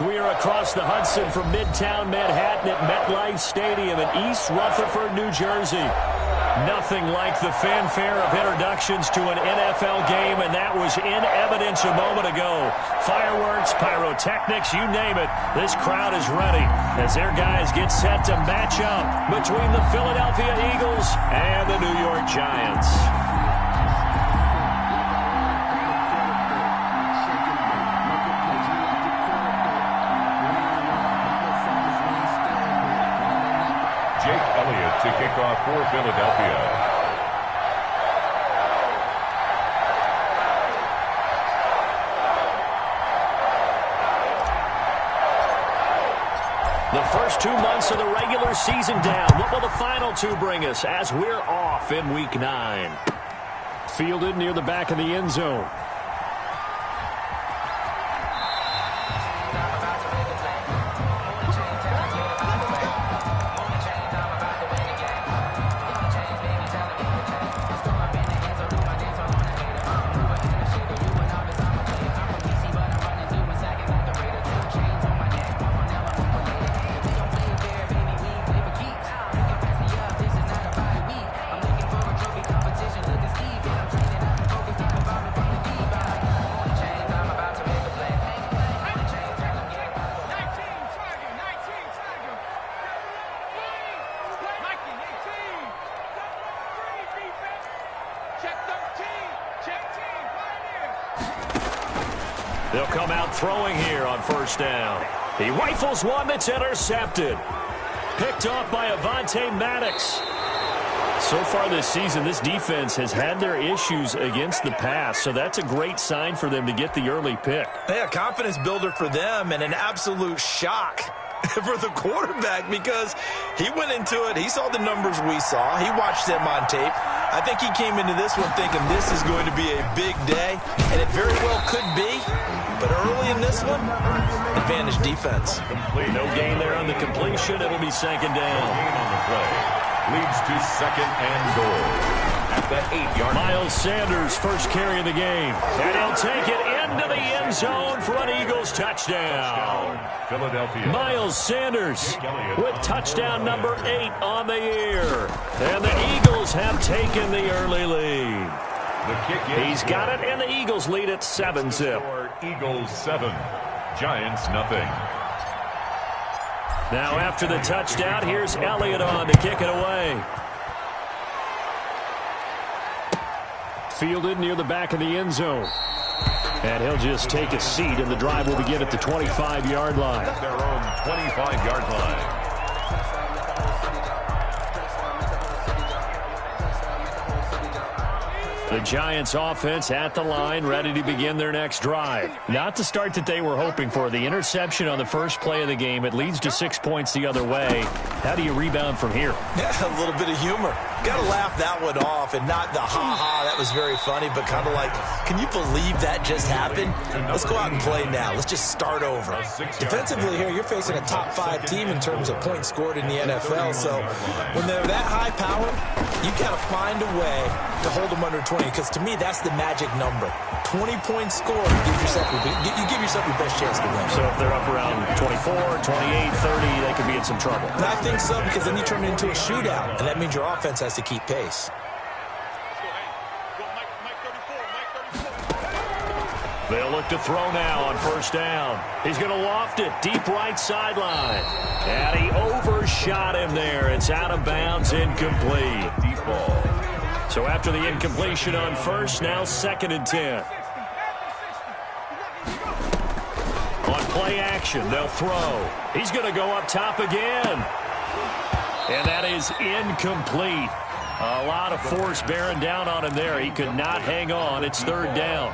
We are across the Hudson from Midtown Manhattan at MetLife Stadium in East Rutherford, New Jersey. Nothing like the fanfare of introductions to an NFL game, and that was in evidence a moment ago. Fireworks, pyrotechnics, you name it. This crowd is ready as their guys get set to match up between the Philadelphia Eagles and the New York Giants. To kick off for Philadelphia. The first 2 months of the regular season down. What will the final two bring us as we're off in Week 9? Fielded near the back of the end zone. They'll come out throwing here on first down. He rifles one that's intercepted. Picked off by Avonte Maddox. So far this season, this defense has had their issues against the pass, so that's a great sign for them to get the early pick. Yeah, confidence builder for them and an absolute shock for the quarterback because he went into it. He saw the numbers we saw. He watched them on tape. I think he came into this one thinking this is going to be a big day, and it very well could be. But early in this one, advantage defense. No gain there on the completion. It'll be second down. On the play. Leads to second and goal at the 8-yard line. Miles Sanders, first carry of the game. And he'll take it into the end zone for an Eagles touchdown. Philadelphia. Miles Sanders with touchdown number 8 on the year. And the Eagles have taken the early lead. The kick is He's got it, and the Eagles lead at 7-zip. Eagles 7, Giants nothing. Now after the touchdown, here's Elliott on to kick it away. Fielded near the back of the end zone. And he'll just take a seat, and the drive will begin at the 25-yard line. Their own 25-yard line. The Giants offense at the line, ready to begin their next drive. Not the start that they were hoping for. The interception on the first play of the game, it leads to 6 points the other way. How do you rebound from here? Yeah, a little bit of humor. Got to laugh that one off, and not the ha-ha, that was very funny, but kind of like, can you believe that just happened? Let's go out and play now. Let's just start over. Defensively here, you're facing a top-5 team in terms of points scored in the NFL, so when they're that high-powered, you got to find a way to hold them under 20, because to me, that's the magic number. 20 points scored, you give yourself your best chance to win. So if they're up around 24, 28, 30, they could be in some trouble. And I think so, because then you turn it into a shootout, and that means your offense has to keep pace. They'll look to throw now on first down. He's going to loft it deep right sideline. And he overshot him there. It's out of bounds, incomplete. Deep ball. So after the incompletion on first, now 2nd and 10. On play action, they'll throw. He's going to go up top again. And that is incomplete. A lot of force bearing down on him there. He could not hang on. It's 3rd down.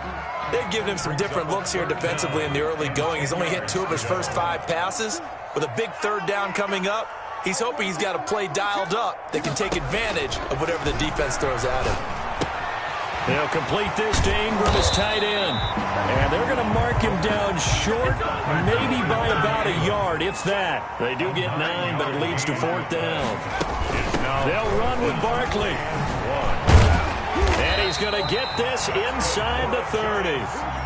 They've given him some different looks here defensively in the early going. He's only hit 2 of his first 5 passes. With a big 3rd down coming up, he's hoping he's got a play dialed up that can take advantage of whatever the defense throws at him. They'll complete this to Ingram as tight end. And they're going to mark him down short, maybe by about a yard, if that. They do get 9, but it leads to 4th down. They'll run with Barkley. And he he's going to get this inside the 30.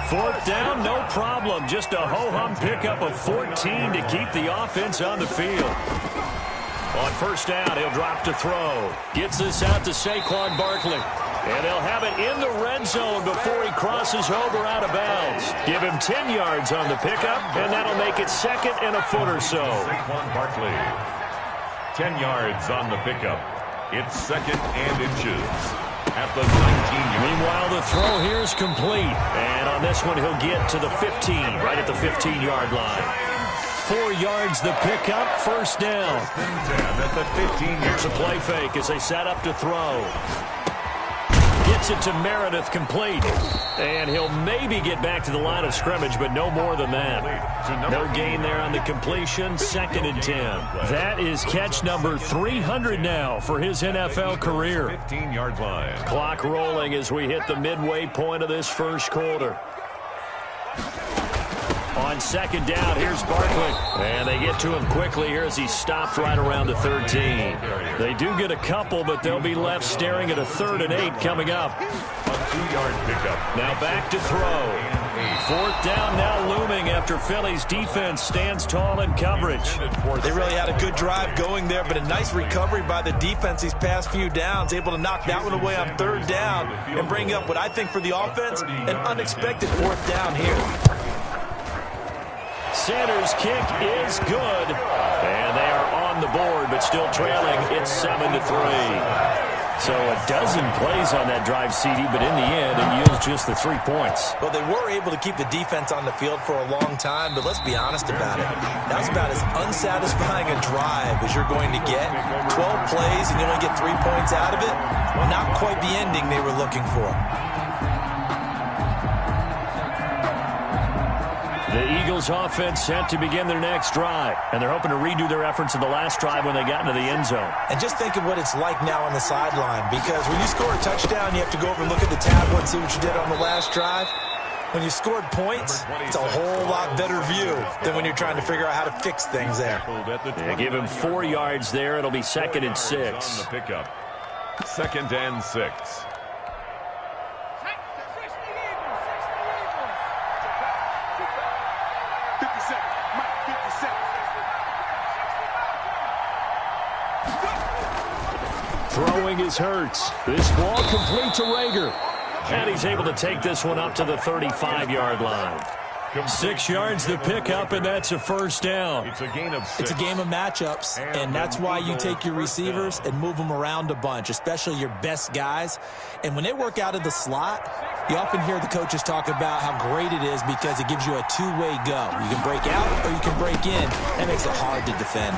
Fourth down, no problem. Just a ho-hum pickup of 14 to keep the offense on the field. On first down, he'll drop to throw. Gets this out to Saquon Barkley. And they'll have it in the red zone before he crosses over out of bounds. Give him 10 yards on the pickup, and that'll make it second and a foot or so. Saquon Barkley, 10 yards on the pickup. It's second and inches at the 19. Meanwhile, the throw here is complete. And on this one, he'll get to the 15, right at the 15-yard line. 4 yards the pickup, first down. At the 15. Here's a play fake as they set up to throw. Gets it to Meredith, complete. And he'll maybe get back to the line of scrimmage, but no more than that. No gain there on the completion, second and 10. That is catch number 300 now for his NFL career. 15-yard line. Clock rolling as we hit the midway point of this first quarter. On second down, here's Barkley. And they get to him quickly here as he stopped right around the 13. They do get a couple, but they'll be left staring at a 3rd and 8 coming up. A 2-yard pickup. Now back to throw. Fourth down now looming after Philly's defense stands tall in coverage. They really had a good drive going there, but a nice recovery by the defense these past few downs, able to knock that one away on third down and bring up what I think for the offense, an unexpected fourth down here. Sanders' kick is good. And they are on the board, but still trailing. It's 7-3. So a dozen plays on that drive, CD, but in the end, it yields just the 3 points. Well, they were able to keep the defense on the field for a long time, but let's be honest about it. That was about as unsatisfying a drive as you're going to get. 12 plays, and you only get 3 points out of it. Not quite the ending they were looking for. The Eagles offense set to begin their next drive, and they're hoping to redo their efforts in the last drive when they got into the end zone. And just think of what it's like now on the sideline, because when you score a touchdown, you have to go over and look at the tablet and see what you did on the last drive. When you scored points, it's a whole lot better view than when you're trying to figure out how to fix things there. Yeah, give him 4 yards there. It'll be 2nd and 6. On the pickup. 2nd and 6. Throwing is Hurts. This ball complete to Rager. And he's able to take this one up to the 35-yard line. 6 yards the pickup, and that's a first down. It's a gain of 6. It's a game of matchups, and that's why you take your receivers and move them around a bunch, especially your best guys. And when they work out of the slot, you often hear the coaches talk about how great it is because it gives you a two-way go. You can break out or you can break in. That makes it hard to defend.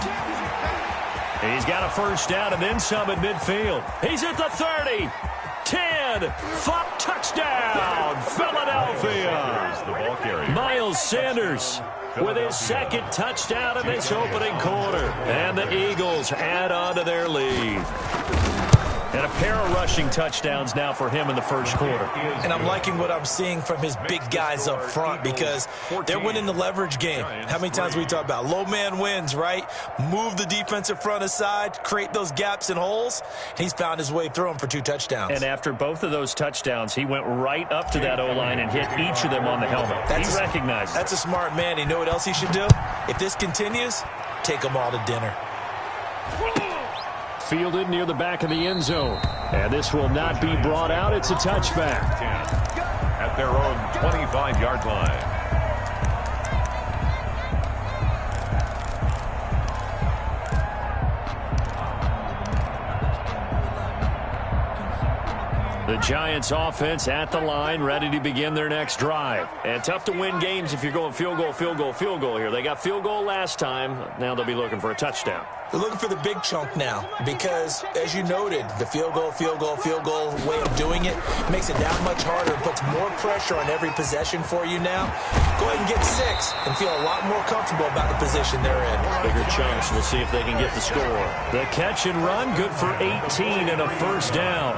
He's got a first down and then some at midfield. He's at the 30. 10. 5. Touchdown, Philadelphia. Miles Sanders with his second touchdown in this opening quarter. And the Eagles add on to their lead. And a pair of rushing touchdowns now for him in the first quarter. And I'm liking what I'm seeing from his big guys up front because they're winning the leverage game. How many times we talk about low man wins, right? Move the defensive front aside, create those gaps and holes. He's found his way through them for 2 touchdowns. And after both of those touchdowns, he went right up to that O-line and hit each of them on the helmet. He recognized it. That's a smart man. You know what else he should do? If this continues, take them all to dinner. Fielded near the back of the end zone. And this will not be brought out. It's a touchback. At their own 25-yard line. The Giants offense at the line, ready to begin their next drive. And tough to win games if you're going field goal, field goal, field goal here. They got field goal last time. Now they'll be looking for a touchdown. They're looking for the big chunk now because, as you noted, the field goal way of doing it makes it that much harder, puts more pressure on every possession for you now. Go ahead and get 6 and feel a lot more comfortable about the position they're in. Bigger chunks. We'll see if they can get the score. The catch and run, good for 18 and a first down.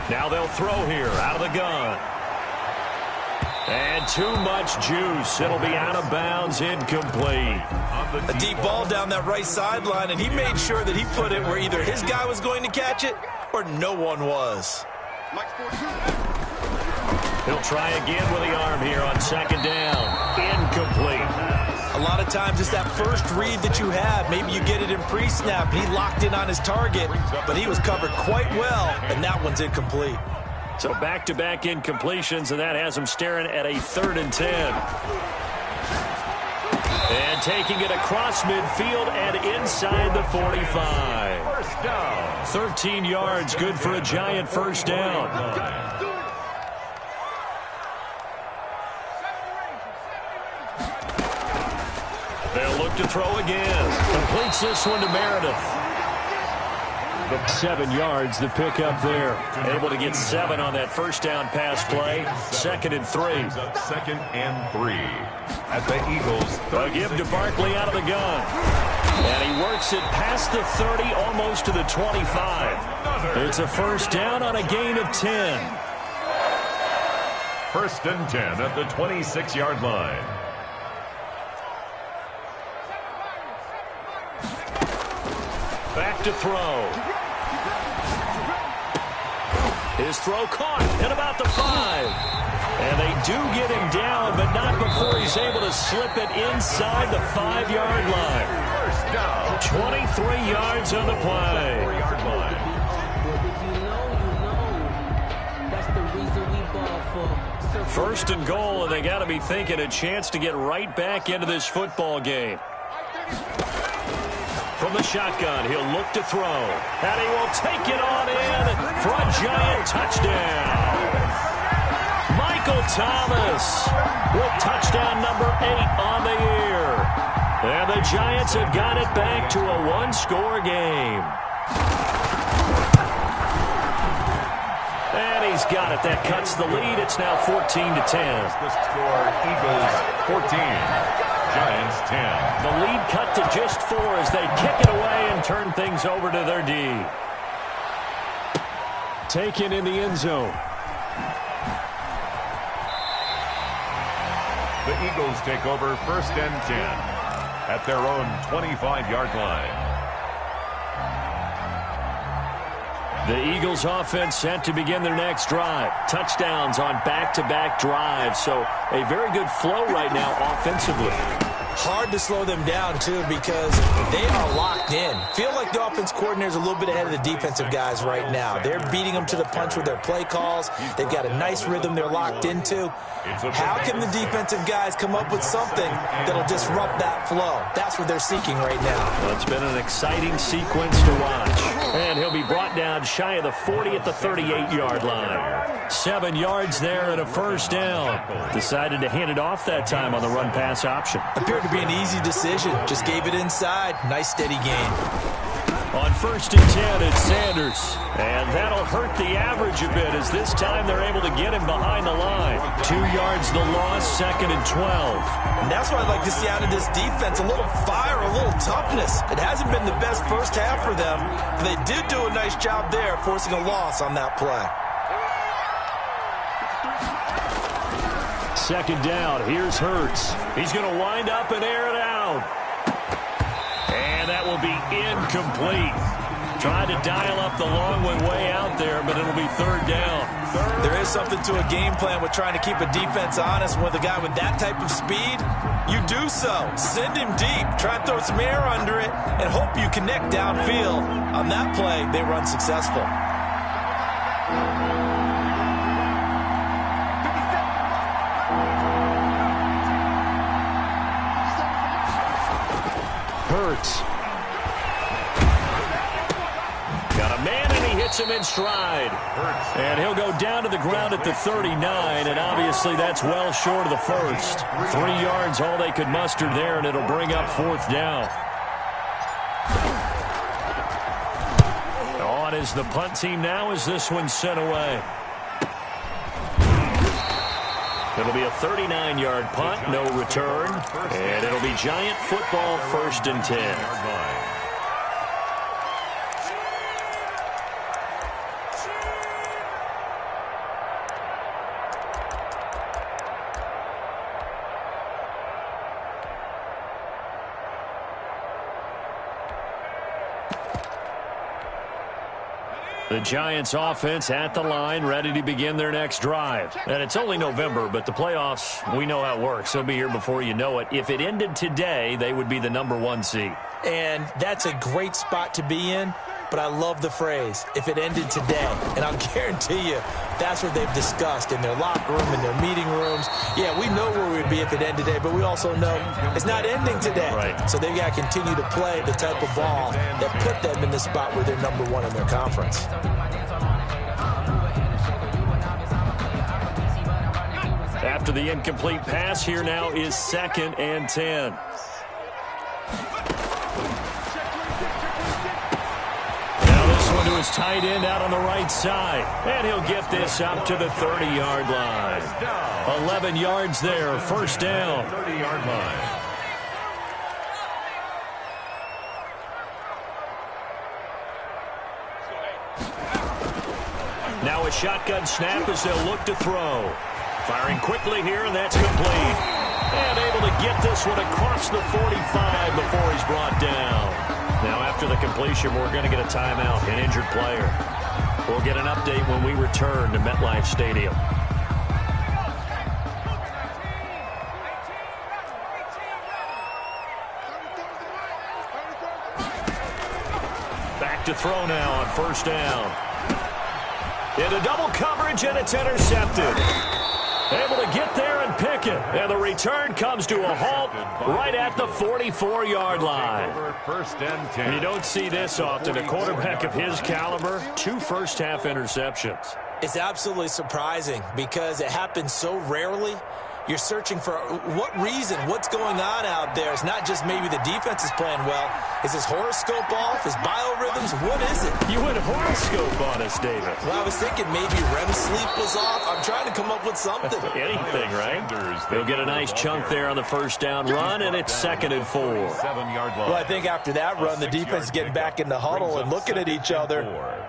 Now they'll throw here out of the gun. And too much juice. It'll be out of bounds, incomplete. A deep ball down that right sideline, and he made sure that he put it where either his guy was going to catch it or no one was. He'll try again with the arm here on second down. Incomplete. A lot of times it's that first read that you have. Maybe you get it in pre-snap. He locked in on his target, but he was covered quite well, and that one's incomplete. So back-to-back incompletions, and that has him staring at a 3rd and 10. And taking it across midfield and inside the 45. First down. 13 yards, good for a giant first down. They'll look to throw again. Completes this one to Meredith. 7 yards, the pickup there. Able to get 7 on that first down pass play. 2nd and 3. 2nd and 3. At the Eagles. They'll give to Barkley out of the gun. And he works it past the 30, almost to the 25. It's a first down on a gain of 10. 1st and 10 at the 26-yard line. Back to throw. His throw caught at about the 5. And they do get him down, but not before he's able to slip it inside the 5-yard line. First down. 23 yards on the play. 4-yard line. First and goal, and they got to be thinking a chance to get right back into this football game. From the shotgun, he'll look to throw. And he will take it on in for a giant touchdown. Michael Thomas with touchdown number 8 on the year. And the Giants have got it back to a 1-score game. And he's got it. That cuts the lead. It's now 14-10. The score, Eagles 14. Giants 10. The lead cut to just 4 as they kick it away and turn things over to their D. Taken in the end zone. The Eagles take over 1st and 10 at their own 25-yard line. The Eagles offense set to begin their next drive. Touchdowns on back-to-back drives. So a very good flow right now offensively. Hard to slow them down, too, because they are locked in. Feel like the offense coordinator is a little bit ahead of the defensive guys right now. They're beating them to the punch with their play calls. They've got a nice rhythm they're locked into. How can the defensive guys come up with something that'll disrupt that flow? That's what they're seeking right now. Well, it's been an exciting sequence to watch. And he'll be brought down shy of the 40 at the 38-yard line. 7 yards there and a first down. Decided to hand it off that time on the run-pass option. Appeared to be an easy decision. Just gave it inside. Nice steady gain. On 1st and 10, it's Sanders. And that'll hurt the average a bit as this time they're able to get him behind the line. 2 yards the loss, 2nd and 12. And that's what I'd like to see out of this defense. A little fire, a little toughness. It hasn't been the best first half for them, but they did do a nice job there forcing a loss on that play. 2nd down, here's Hurts. He's going to wind up and air it out. And that will be incomplete. Tried to dial up the long way out there, but it'll be 3rd down. There is something to a game plan with trying to keep a defense honest. With a guy with that type of speed, you do so. Send him deep. Try and throw some air under it and hope you connect downfield. On that play, they run successful. Hurts. Got a man, and he hits him in stride. And he'll go down to the ground at the 39, and obviously that's well short of the first. 3 yards, all they could muster there, and it'll bring up 4th down. On is the punt team now as this one's sent away. It'll be a 39-yard punt, no return, and it'll be Giant football 1st and 10. The Giants offense at the line, ready to begin their next drive. And it's only November, but the playoffs, we know how it works. They'll be here before you know it. If it ended today, they would be the #1 seed. And that's a great spot to be in, but I love the phrase, if it ended today. And I'll guarantee you, that's what they've discussed in their locker room, in their meeting rooms. Yeah, we know where we'd be if it ended today, but we also know it's not ending today. Right. So they've got to continue to play the type of ball that put them in the spot where they're #1 in their conference. After the incomplete pass, here now is 2nd and 10. To his tight end out on the right side. And he'll get this up to the 30-yard line. 11 yards there, first down. 30-yard line. Now a shotgun snap as they'll look to throw. Firing quickly here, and that's complete. And able to get this one across the 45 before he's brought down. Now, after the completion, we're going to get a timeout, an injured player. We'll get an update when we return to MetLife Stadium. Back to throw now on first down. Into double coverage, and it's intercepted. Able to get there and pick it. And the return comes to a halt right at the 44-yard line. First and 10. You don't see this often. A quarterback of his caliber, 2 first-half interceptions. It's absolutely surprising because it happens so rarely. You're searching for what reason, what's going on out there. It's not just maybe the defense is playing well. Is his horoscope off? His biorhythms? What is it? You went horoscope on us, David. Well, I was thinking maybe REM sleep was off. I'm trying to come up with something. Anything, right? He'll get a nice chunk there on the first down run, and it's 2nd and 4. 7-yard line. Well, I think after that run, the defense is getting back in the huddle and looking at each other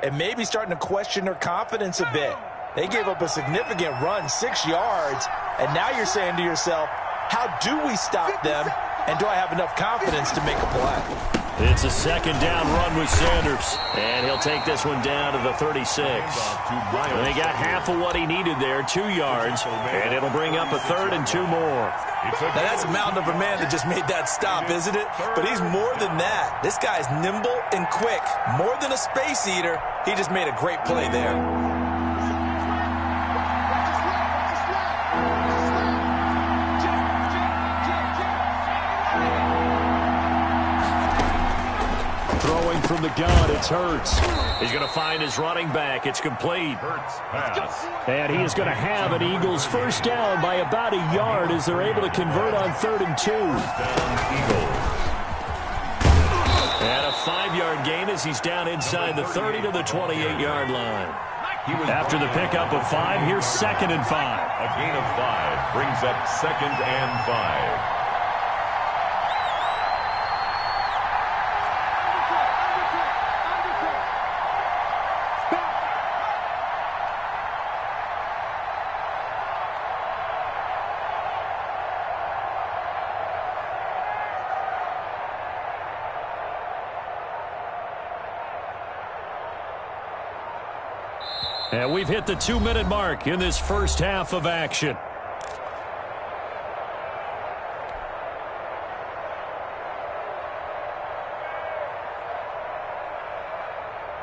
and maybe starting to question their confidence a bit. They gave up a significant run, 6 yards, and now you're saying to yourself, how do we stop them, and do I have enough confidence to make a play? It's a 2nd down run with Sanders, and he'll take this one down to the 36. And they got half of what he needed there, 2 yards, and it'll bring up a 3rd and 2 more. Now, that's a mountain of a man that just made that stop, isn't it? But he's more than that. This guy's nimble and quick. More than a space eater, he just made a great play there. Throwing from the gun, it's Hurts. He's going to find his running back. It's complete. Hurts pass. And he is going to have an Eagles first down by about a yard as they're able to convert on 3rd and 2. And a 5-yard gain as he's down inside the 30 to the 28-yard line. After the pickup of 5, here's 2nd and 5. A gain of 5 brings up 2nd and 5. And we've hit the 2-minute mark in this first half of action.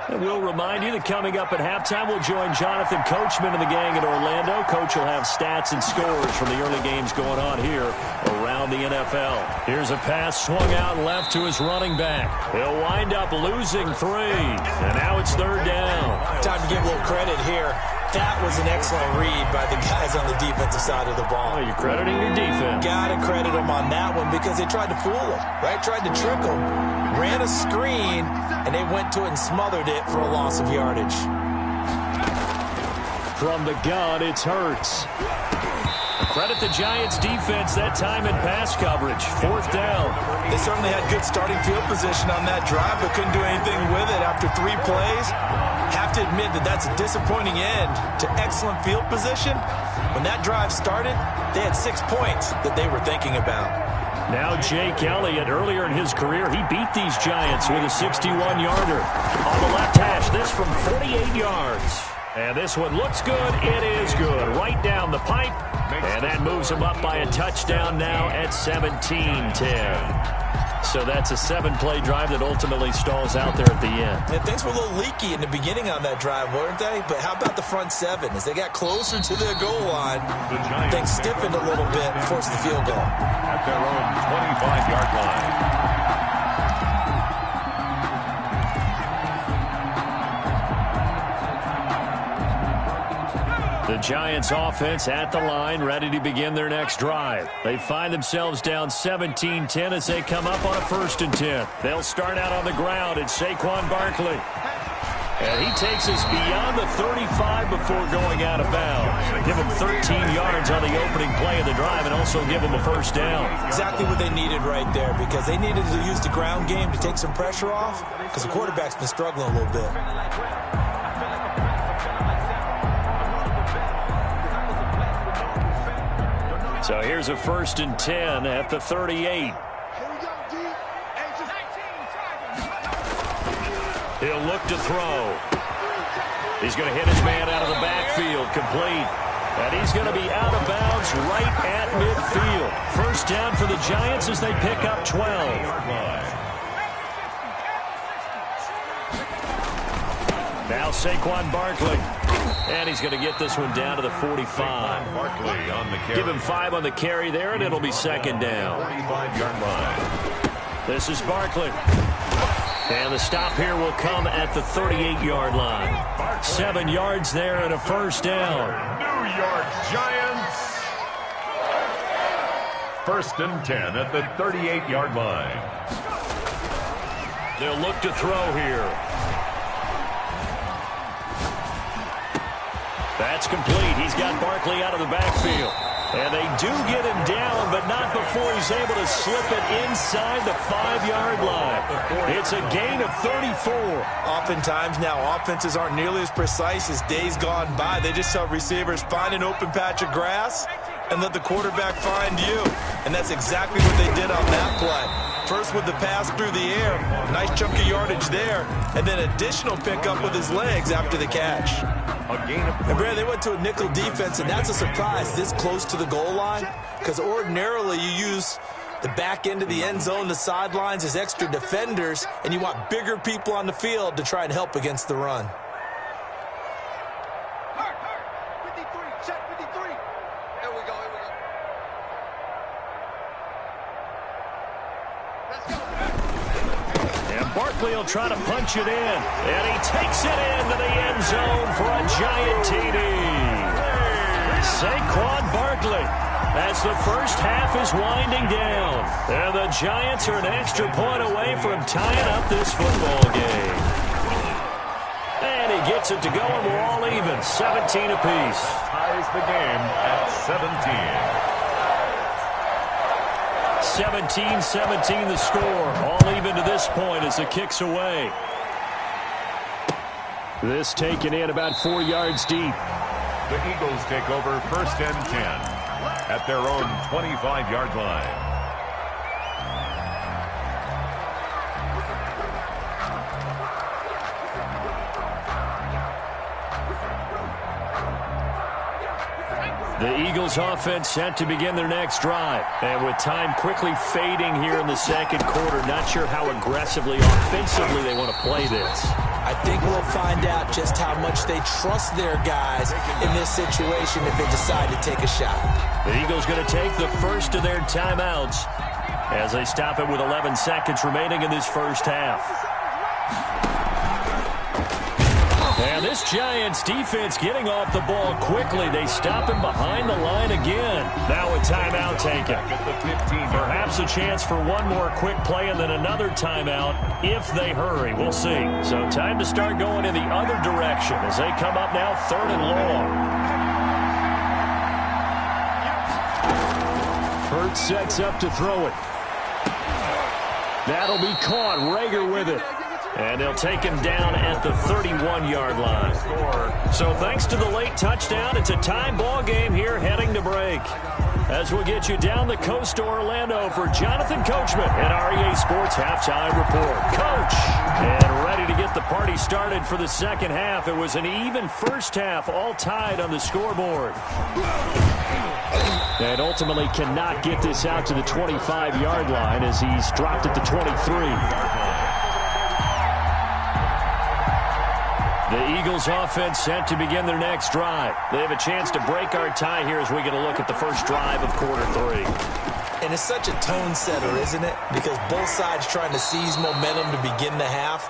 And we'll remind you that coming up at halftime, we'll join Jonathan Coachman and the gang at Orlando. Coach will have stats and scores from the early games going on here around the NFL. Here's a pass swung out left to his running back. He'll wind up losing 3. And now it's 3rd down. Time to give a little credit here. That was an excellent read by the guys on the defensive side of the ball. Oh, you're crediting your defense. Got to credit them on that one because they tried to fool him, right? Tried to trick him. Ran a screen, and they went to it and smothered it for a loss of yardage. From the gun, it's Hurts. Credit the Giants' defense that time in pass coverage. 4th down. They certainly had good starting field position on that drive, but couldn't do anything with it after 3 plays. Have to admit that that's a disappointing end to excellent field position. When that drive started, they had 6 points that they were thinking about. Now Jake Elliott, earlier in his career, he beat these Giants with a 61-yarder. On the left hash, this from 48 yards. And this one looks good. It is good. Right down the pipe. And that moves him up by a touchdown now at 17-10. So that's a 7-play drive that ultimately stalls out there at the end. And things were a little leaky in the beginning on that drive, weren't they? But how about the front seven? As they got closer to their goal line, things stiffened a little bit and forced the field goal. At their own 25-yard line. The Giants offense at the line, ready to begin their next drive. They find themselves down 17-10 as they come up on a 1st and 10. They'll start out on the ground. It's Saquon Barkley. And he takes us beyond the 35 before going out of bounds. Give him 13 yards on the opening play of the drive and also give him a 1st down. Exactly what they needed right there, because they needed to use the ground game to take some pressure off, because the quarterback's been struggling a little bit. So here's a 1st and 10 at the 38. He'll look to throw. He's going to hit his man out of the backfield, complete. And he's going to be out of bounds right at midfield. 1st down for the Giants as they pick up 12. Now Saquon Barkley. And he's going to get this one down to the 45. Barkley on the carry. Give him 5 on the carry there, and it'll be 2nd down. 45-yard line. This is Barkley. And the stop here will come at the 38-yard line. 7 yards there and a 1st down. New York Giants. 1st and 10 at the 38-yard line. They'll look to throw here. That's complete. He's got Barkley out of the backfield. And they do get him down, but not before he's able to slip it inside the 5-yard line. It's a gain of 34. Oftentimes now, offenses aren't nearly as precise as days gone by. They just help receivers find an open patch of grass and let the quarterback find you. And that's exactly what they did on that play. First with the pass through the air, nice chunk of yardage there, and then additional pickup with his legs after the catch. And Brad, they went to a nickel defense, and that's a surprise this close to the goal line, because ordinarily you use the back end of the end zone, the sidelines as extra defenders, and you want bigger people on the field to try and help against the run. Barkley will try to punch it in, and he takes it into the end zone for a giant TD. Saquon Barkley, as the 1st half is winding down, and the Giants are an extra point away from tying up this football game. And he gets it to go, and we're all even, 17 apiece. Ties the game at 17. 17-17 the score. All even to this point as the kick's away. This taken in about 4 yards deep. The Eagles take over 1st and 10 at their own 25-yard line. The Eagles offense set to begin their next drive. And with time quickly fading here in the 2nd quarter, not sure how aggressively, offensively they want to play this. I think we'll find out just how much they trust their guys in this situation if they decide to take a shot. The Eagles going to take the first of their timeouts as they stop it with 11 seconds remaining in this 1st half. And this Giants defense getting off the ball quickly. They stop him behind the line again. Now a timeout taken. Perhaps a chance for one more quick play and then another timeout if they hurry. We'll see. So time to start going in the other direction as they come up now 3rd and long. Hurts sets up to throw it. That'll be caught. Rager with it. And they'll take him down at the 31-yard line. So thanks to the late touchdown, it's a tie ball game here heading to break. As we'll get you down the coast to Orlando for Jonathan Coachman at REA Sports Halftime Report. Coach, and ready to get the party started for the second half. It was an even first half, all tied on the scoreboard. And ultimately cannot get this out to the 25-yard line as he's dropped at the 23. The Eagles offense set to begin their next drive. They have a chance to break our tie here as we get a look at the first drive of quarter 3. And it's such a tone setter, isn't it? Because both sides trying to seize momentum to begin the half.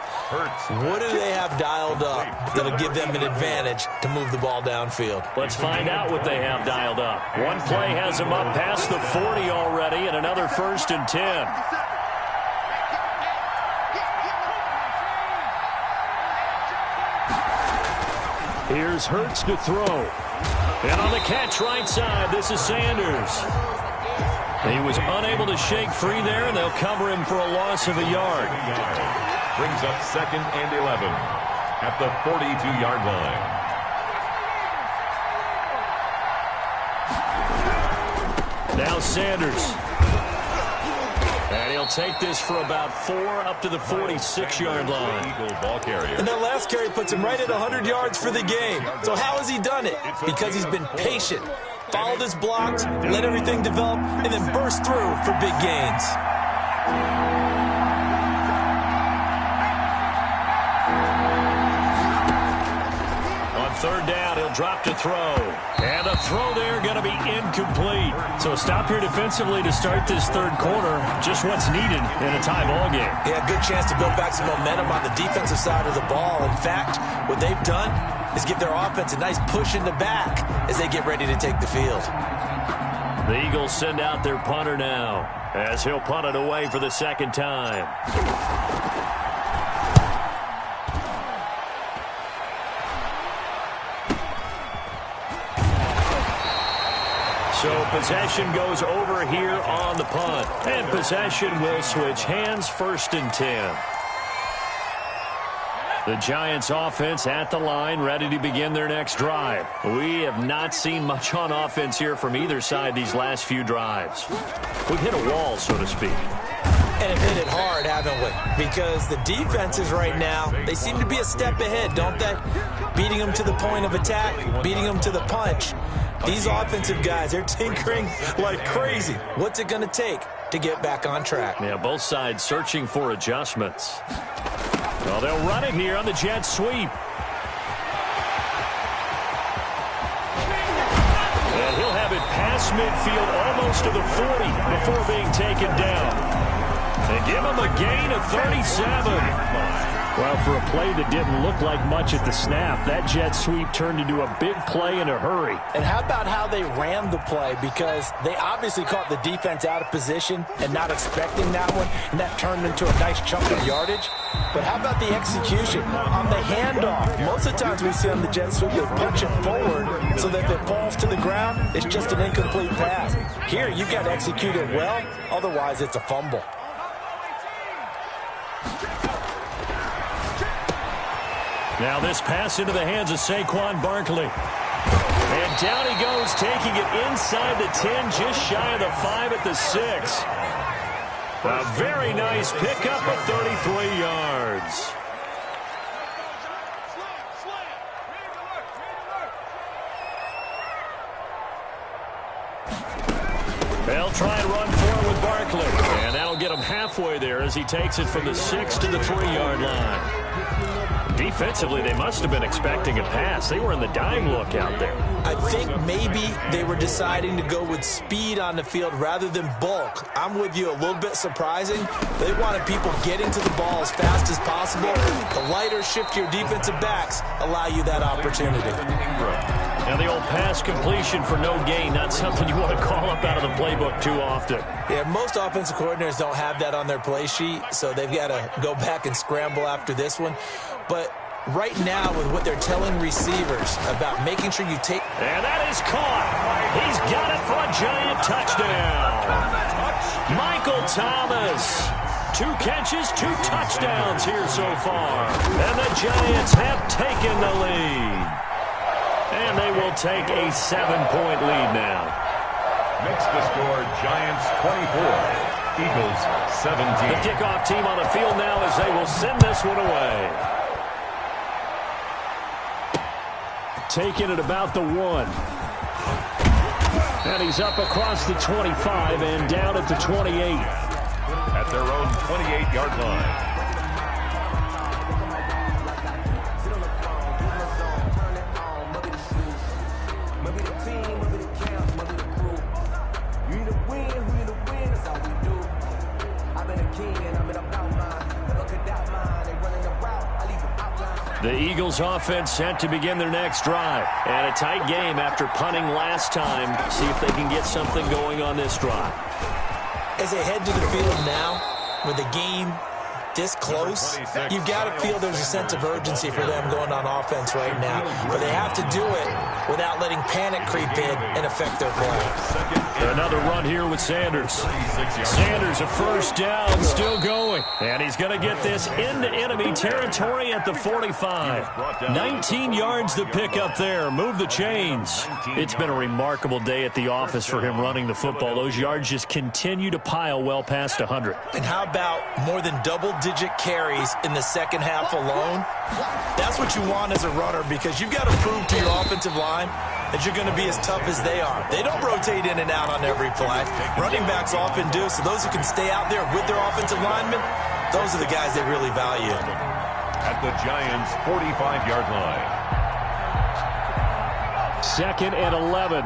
What do they have dialed up that'll give them an advantage to move the ball downfield? Let's find out what they have dialed up. One play has them up past the 40 already, and another 1st and 10. Here's Hurts to throw. And on the catch right side, this is Sanders. He was unable to shake free there, and they'll cover him for a loss of a yard. Brings up 2nd and 11 at the 42-yard line. Now Sanders. And he'll take this for about 4 up to the 46-yard line. Eagle ball carrier. And that last carry puts him right at 100 yards for the game. So how has he done it? Because he's been patient, followed his blocks, let everything develop, and then burst through for big gains. On 3rd down, he'll drop to throw. And a throw there going to be incomplete. So a stop here defensively to start this 3rd quarter. Just what's needed in a tie ball game. Yeah, good chance to build back some momentum on the defensive side of the ball. In fact, what they've done is give their offense a nice push in the back as they get ready to take the field. The Eagles send out their punter now as he'll punt it away for the 2nd time. So possession goes over here on the punt. And possession will switch hands, 1st and 10. The Giants offense at the line, ready to begin their next drive. We have not seen much on offense here from either side these last few drives. We've hit a wall, so to speak. And have hit it hard, haven't we? Because the defenses right now, they seem to be a step ahead, don't they? Beating them to the point of attack, beating them to the punch. These offensive guys, they're tinkering like crazy. What's it going to take to get back on track? Yeah, both sides searching for adjustments. Well, they'll run it here on the jet sweep. And he'll have it past midfield almost to the 40 before being taken down. And give him a gain of 37. Well, for a play that didn't look like much at the snap, that jet sweep turned into a big play in a hurry. And how about how they ran the play? Because they obviously caught the defense out of position and not expecting that one, and that turned into a nice chunk of yardage. But how about the execution on the handoff? Most of the times we see on the jet sweep, they punch it forward so that if it falls to the ground, it's just an incomplete pass. Here, you've got to execute it well, otherwise it's a fumble. Now this pass into the hands of Saquon Barkley. And down he goes, taking it inside the 10, just shy of the 5 at the 6. A very nice pickup of 33 yards. They'll try and run forward with Barkley. And that'll get him halfway there as he takes it from the 6 to the 3-yard line. Defensively, they must have been expecting a pass. They were in the dime look out there. I think maybe they were deciding to go with speed on the field rather than bulk. I'm with you, a little bit surprising. They wanted people getting to the ball as fast as possible. The lighter, shiftier defensive backs allow you that opportunity. Now the old pass completion for no gain, not something you want to call up out of the playbook too often. Yeah, most offensive coordinators don't have that on their play sheet, so they've got to go back and scramble after this one. But right now, with what they're telling receivers about making sure you take... And that is caught. He's got it for a giant touchdown. Michael Thomas 2 catches, 2 touchdowns here so far. And the Giants have taken the lead. And they will take a 7-point lead now. Makes the score Giants 24, Eagles 17. The kickoff team on the field now as they will send this one away. Taking it about the 1. And he's up across the 25 and down at the 28. At their own 28-yard line. The Eagles offense set to begin their next drive. And a tight game after punting last time. See if they can get something going on this drive. As they head to the field now, with the game this close, you've got to feel there's a sense of urgency for them going on offense right now. But they have to do it without letting panic creep in and affect their play. Another run here with Sanders. Sanders, a first down, still going. And he's going to get this into enemy territory at the 45. 19 yards to pick up there. Move the chains. It's been a remarkable day at the office for him running the football. Those yards just continue to pile well past 100. And how about more than double-digit carries in the second half alone? That's what you want as a runner, because you've got to prove to your offensive line that you're going to be as tough as they are. They don't rotate in and out on every play. Running backs often do, so those who can stay out there with their offensive linemen, those are the guys they really value. At the Giants' 45-yard line. 2nd and 11.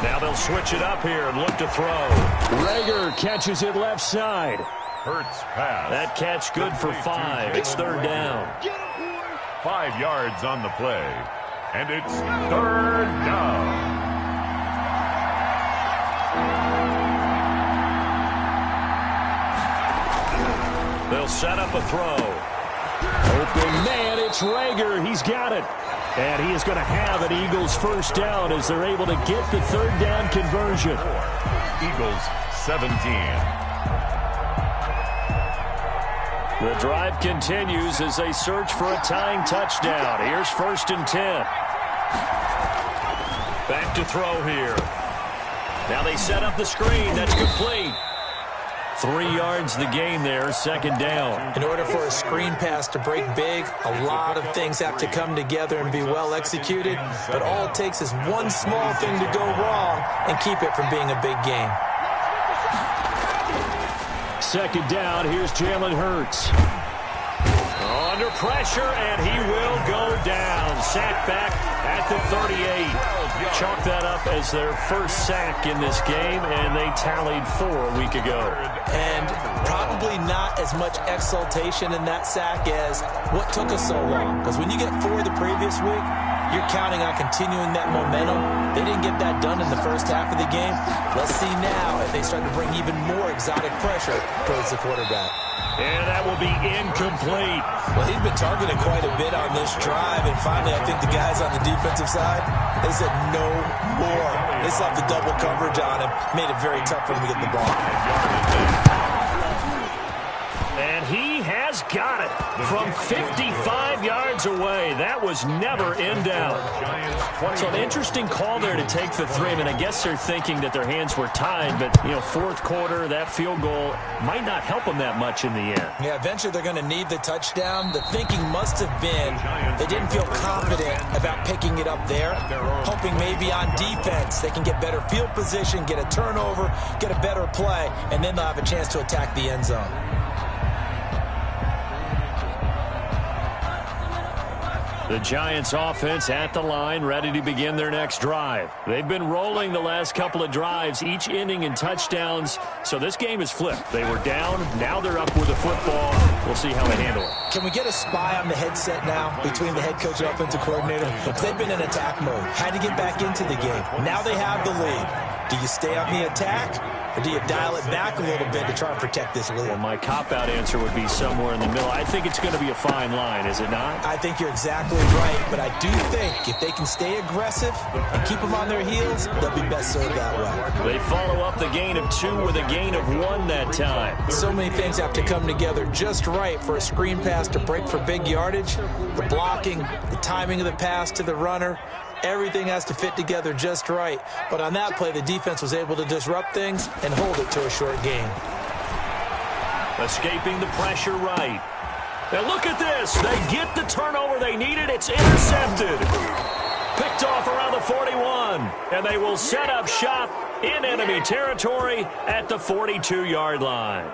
Now they'll switch it up here and look to throw. Rager catches it left side. Hurts pass. That catch good for 5. It's 3rd down. 5 yards on the play. And it's 3rd down. They'll set up a throw. Open man, it's Rager. He's got it. And he is going to have an Eagles first down as they're able to get the 3rd down conversion. Eagles 17. The drive continues as they search for a tying touchdown. Here's 1st and 10. Back to throw here. Now they set up the screen. That's complete. 3 yards the gain there, 2nd down. In order for a screen pass to break big, a lot of things have to come together and be well executed. But all it takes is one small thing to go wrong and keep it from being a big game. 2nd down, here's Jalen Hurts. Under pressure, and he will go down. Sack back at the 38. Chalk that up as their first sack in this game, and they tallied 4 a week ago. And probably not as much exultation in that sack as what took us so long. Because when you get 4 the previous week, you're counting on continuing that momentum. They didn't get that done in the first half of the game. Let's see now if they start to bring even more exotic pressure towards the quarterback. And that will be incomplete. Well, he's been targeted quite a bit on this drive, and finally I think the guys on the defensive side, they said no more. They slapped the double coverage on him, made it very tough for him to get the ball. And he has got it from 55 yards away. That was never in doubt. So an interesting call there to take the 3. I mean, I guess they're thinking that their hands were tied, but, you know, 4th quarter, that field goal might not help them that much in the end. Yeah, eventually they're going to need the touchdown. The thinking must have been they didn't feel confident about picking it up there, hoping maybe on defense they can get better field position, get a turnover, get a better play, and then they'll have a chance to attack the end zone. The Giants offense at the line, ready to begin their next drive. They've been rolling the last couple of drives, each ending in touchdowns. So this game is flipped. They were down, now they're up with the football. We'll see how they handle it. Can we get a spy on the headset now between the head coach and offensive coordinator? Because they've been in attack mode, had to get back into the game. Now they have the lead. Do you stay on the attack, Or do you dial it back a little bit to try and protect this lead? Well, my cop-out answer would be somewhere in the middle. I think it's going to be a fine line, is it not? I think you're exactly right, but I do think if they can stay aggressive and keep them on their heels, they'll be best served that way. They follow up the gain of 2 with a gain of 1 that time. So many things have to come together just right for a screen pass to break for big yardage. The blocking, the timing of the pass to the runner, everything has to fit together just right. But on that play, the defense was able to disrupt things and hold it to a short gain. Escaping the pressure right. And look at this. They get the turnover they needed. It's intercepted. Picked off around the 41. And they will set up shop in enemy territory at the 42-yard line.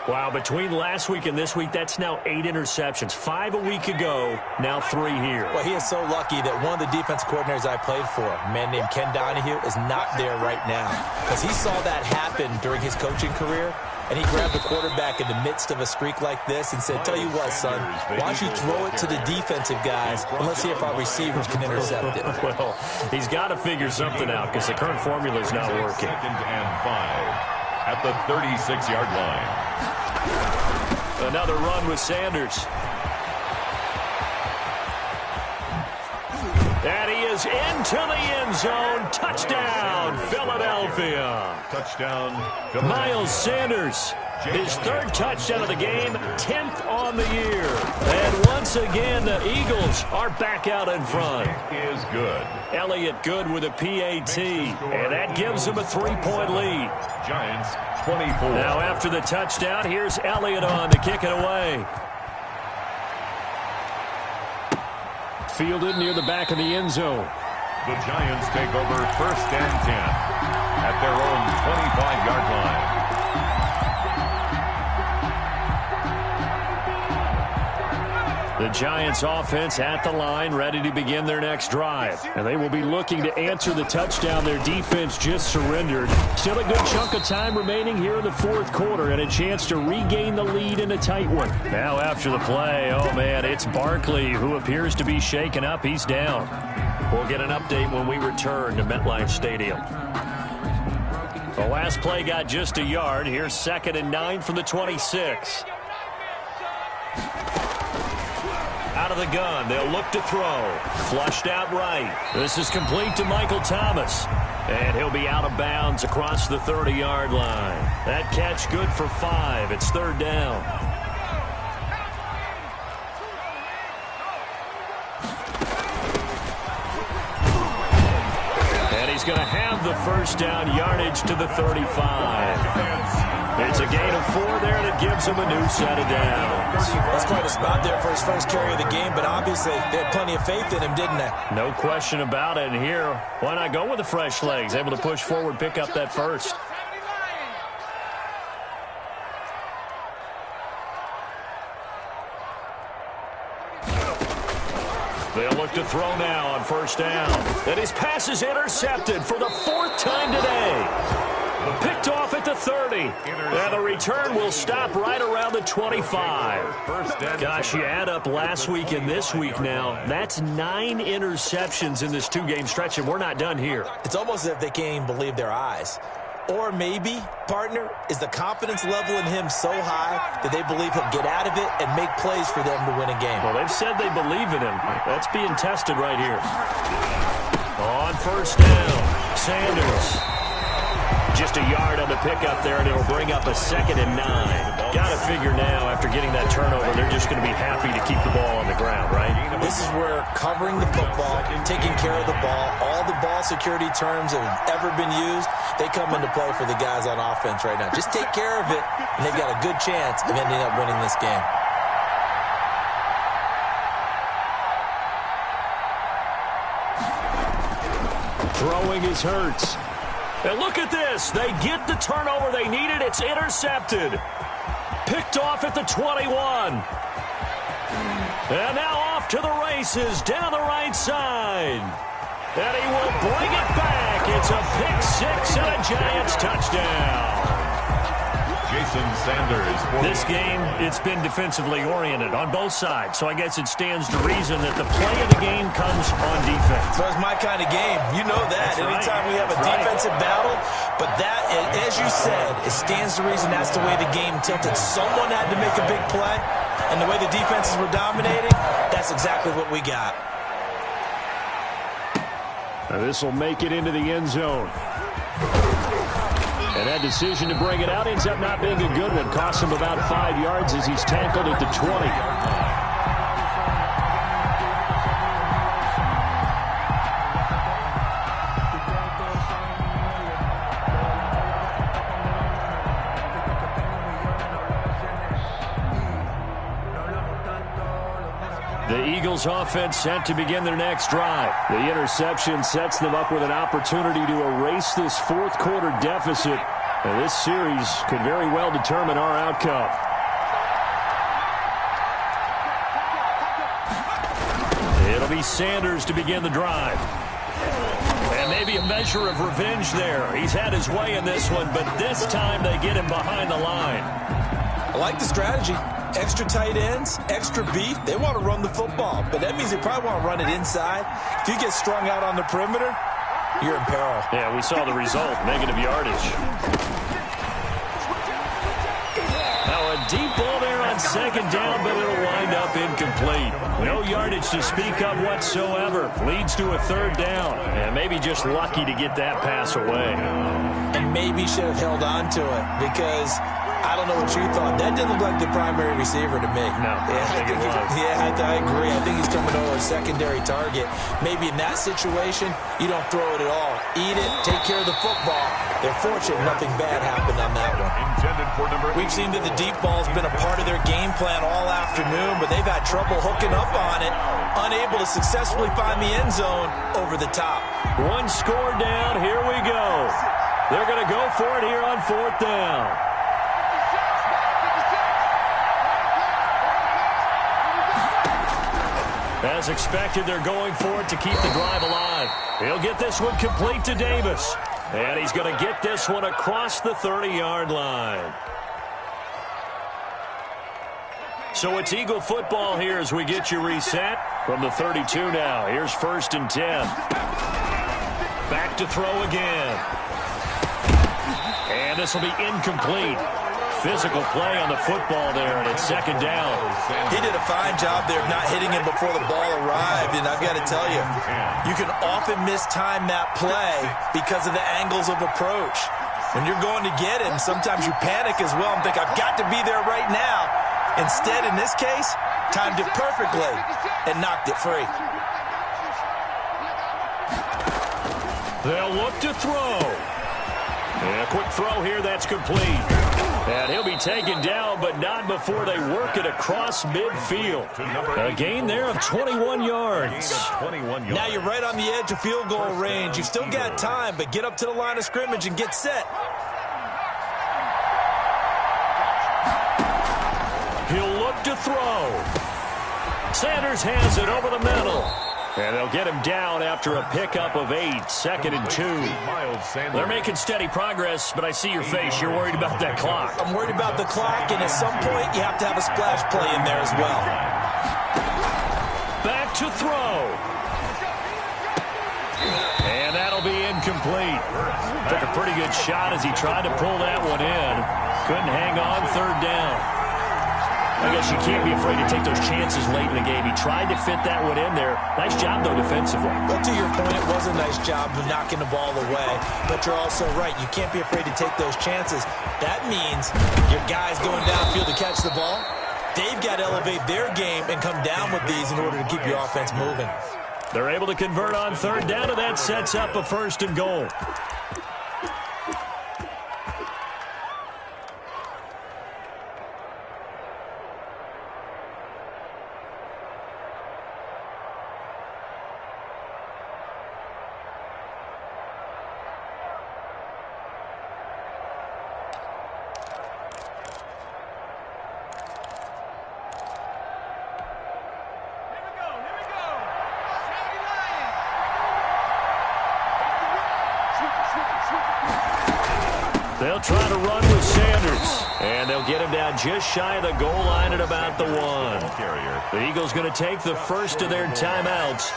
Wow, between last week and this week, that's now 8 interceptions. 5 a week ago, now 3 here. Well, he is so lucky that one of the defense coordinators I played for, a man named Ken Donahue, is not there right now. Because he saw that happen during his coaching career, and he grabbed the quarterback in the midst of a streak like this and said, tell you what, son, why don't you throw it to the defensive guys, and let's see if our receivers can intercept it. Well, he's got to figure something out because the current formula is not working. 2nd and 5 at the 36-yard line. Another run with Sanders. And he is into the end zone. Touchdown, Philadelphia. Touchdown, Miles Sanders, his 3rd touchdown of the game, 10th on the year. And once again, the Eagles are back out in front. Is good. Elliott good with a PAT, and that gives him a 3-point lead. Giants 24. Now after the touchdown, here's Elliott on to kick it away. Fielded near the back of the end zone. The Giants take over 1st and 10 at their own 25-yard line. The Giants offense at the line, ready to begin their next drive. And they will be looking to answer the touchdown their defense just surrendered. Still a good chunk of time remaining here in the 4th quarter and a chance to regain the lead in a tight one. Now after the play, oh man, it's Barkley who appears to be shaken up. He's down. We'll get an update when we return to MetLife Stadium. The last play got just a yard. Here's 2nd and 9 from the 26. Out of the gun, they'll look to throw. Flushed out right. This is complete to Michael Thomas. And he'll be out of bounds across the 30-yard line. That catch good for 5. It's 3rd down. And he's going to have the 1st down, yardage to the 35. It's a gain of 4 there that gives him a new set of downs. That's quite a spot there for his first carry of the game, but obviously they had plenty of faith in him, didn't they? No question about it. And here, why not go with the fresh legs? Able to push forward, pick up that 1st. They'll look to throw now on 1st down. And his pass is intercepted for the 4th time today. Picked off at the 30. And the return will stop right around the 25. Gosh, you add up last week and this week now. That's 9 interceptions in this 2-game stretch, and we're not done here. It's almost as if they can't even believe their eyes. Or maybe, partner, is the confidence level in him so high that they believe he'll get out of it and make plays for them to win a game. Well, they've said they believe in him. That's being tested right here. On 1st down, Sanders. Just a yard on the pickup there, and it'll bring up a 2nd and 9. Got to figure now, after getting that turnover, they're just going to be happy to keep the ball on the ground, right? This is where covering the football, taking care of the ball, all the ball security terms that have ever been used, they come into play for the guys on offense right now. Just take care of it, and they've got a good chance of ending up winning this game. Throwing is Hurts. And look at this. They get the turnover they needed. It's intercepted. Picked off at the 21. And now off to the races down the right side. And he will bring it back. It's a pick 6 and a Giants touchdown. Jason Sanders. This game, it's been defensively oriented on both sides, so I guess it stands to reason that the play of the game comes on defense. So it's my kind of game. You know that. That's Anytime right. we have a defensive battle, but that, as you said, it stands to reason that's the way the game tilted. Someone had to make a big play, and the way the defenses were dominating, that's exactly what we got. Now this will make it into the end zone. And that decision to bring it out ends up not being a good one. Costs him about 5 yards as he's tackled at the 20. The Eagles offense set to begin their next drive. The interception sets them up with an opportunity to erase this fourth quarter deficit. And this series could very well determine our outcome. It'll be Sanders to begin the drive. And maybe a measure of revenge there. He's had his way in this one, but this time they get him behind the line. I like the strategy. Extra tight ends, extra beef. They want to run the football, but that means they probably want to run it inside. If you get strung out on the perimeter, you're in peril. Yeah, we saw the result, negative yardage. Now a deep ball there on second down, but it'll wind up incomplete. No yardage to speak of whatsoever. Leads to a third down. And maybe just lucky to get that pass away. And maybe should have held on to it because I don't know what you thought. That didn't look like the primary receiver to me. No, I agree. I think he's coming over a secondary target. Maybe in that situation, you don't throw it at all. Eat it, take care of the football. They're fortunate nothing bad happened on that one. We've seen that the deep ball's been a part of their game plan all afternoon, but they've had trouble hooking up on it, unable to successfully find the end zone over the top. One score down. Here we go. They're going to go for it here on fourth down. As expected, they're going for it to keep the drive alive. He'll get this one complete to Davis. And he's going to get this one across the 30-yard line. So it's Eagle football here as we get you reset from the 32 now. Here's 1st and 10. Back to throw again. And this will be incomplete. Physical play on the football there, and it's second down. He did a fine job there of not hitting him before the ball arrived, and I've got to tell you, you can often mistime that play because of the angles of approach. When you're going to get him, sometimes you panic as well and think, I've got to be there right now. Instead, in this case, timed it perfectly and knocked it free. They'll look to throw. And a quick throw here, that's complete. And he'll be taken down, but not before they work it across midfield. A gain there of 21 yards. Now you're right on the edge of field goal range. You've still got time, but get up to the line of scrimmage and get set. He'll look to throw. Sanders has it over the middle. And they'll get him down after a pickup of 8, 2nd and 2. They're making steady progress, but I see your face. You're worried about that clock. I'm worried about the clock, and at some point, you have to have a splash play in there as well. Back to throw. And that'll be incomplete. Took a pretty good shot as he tried to pull that one in. Couldn't hang on, third down. I guess you can't be afraid to take those chances late in the game. He tried to fit that one in there. Nice job, though, defensively. But to your point, it was a nice job of knocking the ball away. But you're also right. You can't be afraid to take those chances. That means your guys going downfield to catch the ball, they've got to elevate their game and come down with these in order to keep your offense moving. They're able to convert on third down, and that sets up a 1st and goal. get him down just shy of the goal line at about the 1. The Eagles going to take the first of their timeouts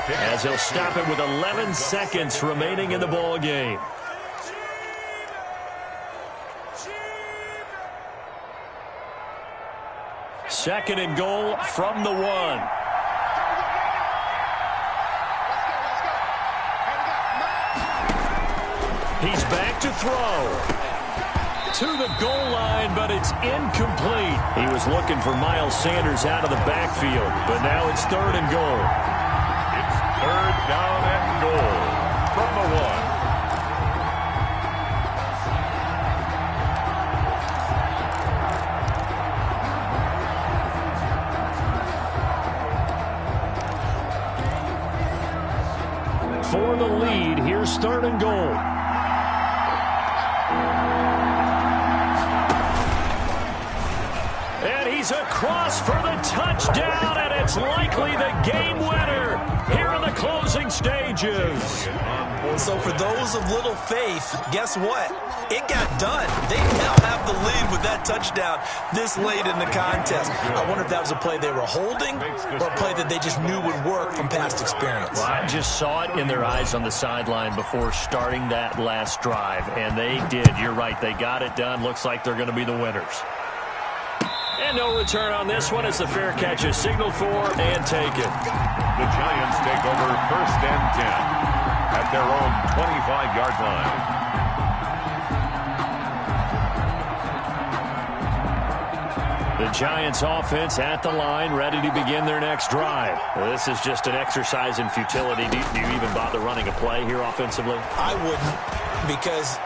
as they'll stop it with 11 seconds remaining in the ball game. Second and goal from the 1. He's back to throw. To the goal line, but it's incomplete. He was looking for Miles Sanders out of the backfield, but now it's third and goal. It's third down and goal from the 1. For the lead, here's third and goal. And he's across for the touchdown, and it's likely the game winner here in the closing stages. So for those of little faith, guess what? It got done. They now have the lead with that touchdown this late in the contest. I wonder if that was a play they were holding or a play that they just knew would work from past experience. Well, I just saw it in their eyes on the sideline before starting that last drive, and they did. You're right. They got it done. Looks like they're going to be the winners. And no return on this one as the fair catch is signaled for and taken. The Giants take over first and 10 at their own 25-yard line. The Giants offense at the line, ready to begin their next drive. This is just an exercise in futility. Do you even bother running a play here offensively? I wouldn't, because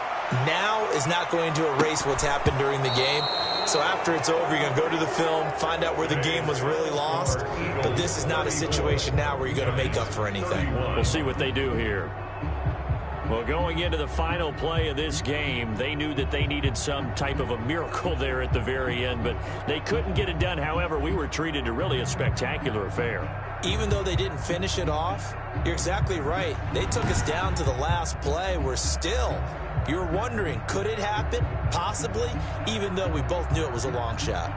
now is not going to erase what's happened during the game. So after it's over, you're going to go to the film, find out where the game was really lost. But this is not a situation now where you're going to make up for anything. We'll see what they do here. Well, going into the final play of this game, they knew that they needed some type of a miracle there at the very end, but they couldn't get it done. However, we were treated to really a spectacular affair. Even though they didn't finish it off, you're exactly right. They took us down to the last play. We're still, you're wondering, could it happen? Possibly, even though we both knew it was a long shot.